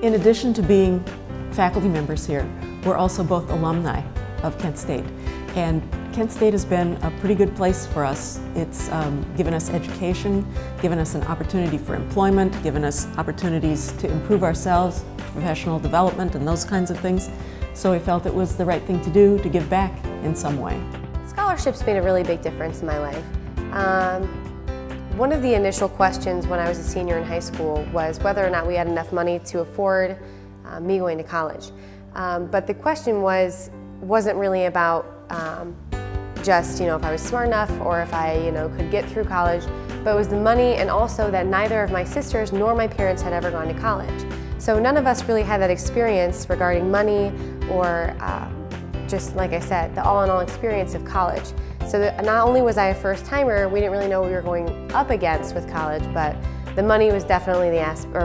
In addition to being faculty members here, we're also both alumni of Kent State. And Kent State has been a pretty good place for us. It's given us education, given us an opportunity for employment, given us opportunities to improve ourselves, professional development and those kinds of things. So we felt it was the right thing to do, to give back in some way. Scholarships made a really big difference in my life. One of the initial questions when I was a senior in high school was whether or not we had enough money to afford me going to college. But the question wasn't really about just, if I was smart enough or if I, could get through college, but it was the money, and also that neither of my sisters nor my parents had ever gone to college. So none of us really had that experience regarding money or just, like I said, the all-in-all experience of college. So that not only was I a first-timer, we didn't really know what we were going up against with college, but the money was definitely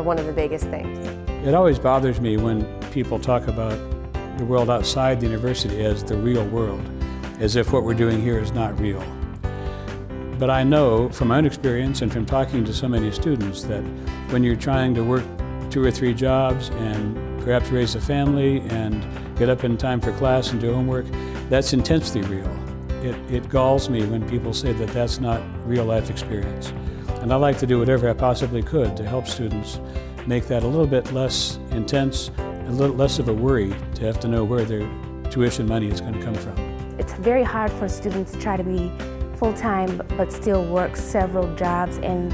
one of the biggest things. It always bothers me when people talk about the world outside the university as the real world, as if what we're doing here is not real. But I know from my own experience and from talking to so many students that when you're trying to work 2 or 3 jobs and perhaps raise a family and get up in time for class and do homework, that's intensely real. It galls me when people say that that's not real life experience. And I like to do whatever I possibly could to help students make that a little bit less intense, a little less of a worry to have to know where their tuition money is going to come from. It's very hard for students to try to be full-time but still work several jobs, and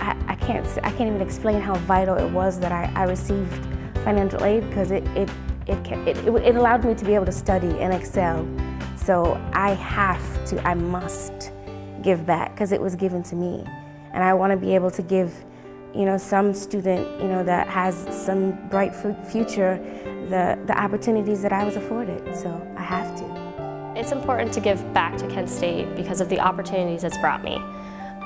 I can't even explain how vital it was that I received financial aid, because it allowed me to be able to study and excel. So I must give back because it was given to me. And I want to be able to give, some student, that has some bright future, the opportunities that I was afforded. So I have to. It's important to give back to Kent State because of the opportunities it's brought me,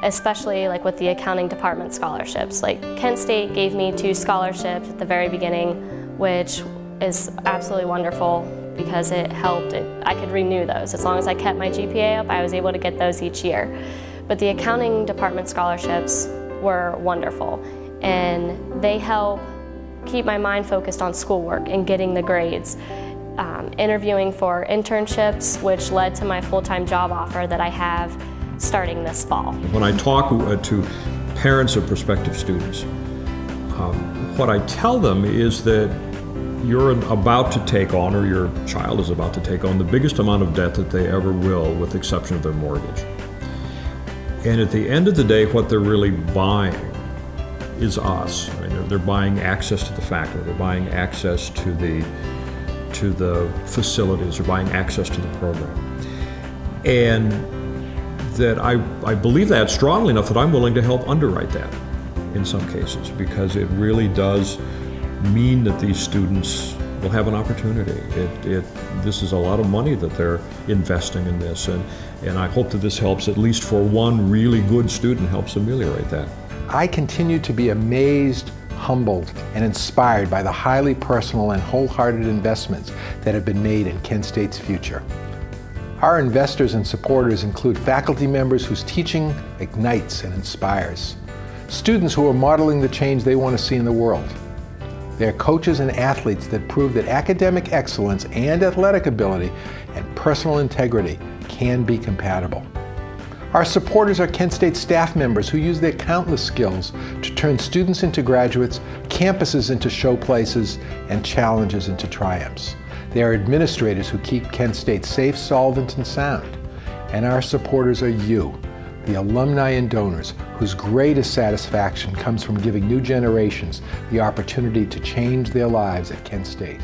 especially with the accounting department scholarships. Kent State gave me 2 scholarships at the very beginning, which is absolutely wonderful because it helped. I could renew those. As long as I kept my GPA up, I was able to get those each year. But the accounting department scholarships were wonderful, and they help keep my mind focused on schoolwork and getting the grades. Interviewing for internships, which led to my full-time job offer that I have starting this fall. When I talk to parents of prospective students, what I tell them is that you're about to take on, or your child is about to take on, the biggest amount of debt that they ever will, with the exception of their mortgage. And at the end of the day, what they're really buying is us. I mean, they're buying access to the faculty, they're buying access to the facilities, they're buying access to the program. And that I believe that strongly enough that I'm willing to help underwrite that in some cases, because it really does mean that these students will have an opportunity. This is a lot of money that they're investing in this, and I hope that this helps, at least for one really good student, helps ameliorate that. I continue to be amazed, humbled, and inspired by the highly personal and wholehearted investments that have been made in Kent State's future. Our investors and supporters include faculty members whose teaching ignites and inspires, students who are modeling the change they want to see in the world. They're coaches and athletes that prove that academic excellence and athletic ability and personal integrity can be compatible. Our supporters are Kent State staff members who use their countless skills to turn students into graduates, campuses into showplaces, and challenges into triumphs. They are administrators who keep Kent State safe, solvent, and sound. And our supporters are you, the alumni and donors, whose greatest satisfaction comes from giving new generations the opportunity to change their lives at Kent State.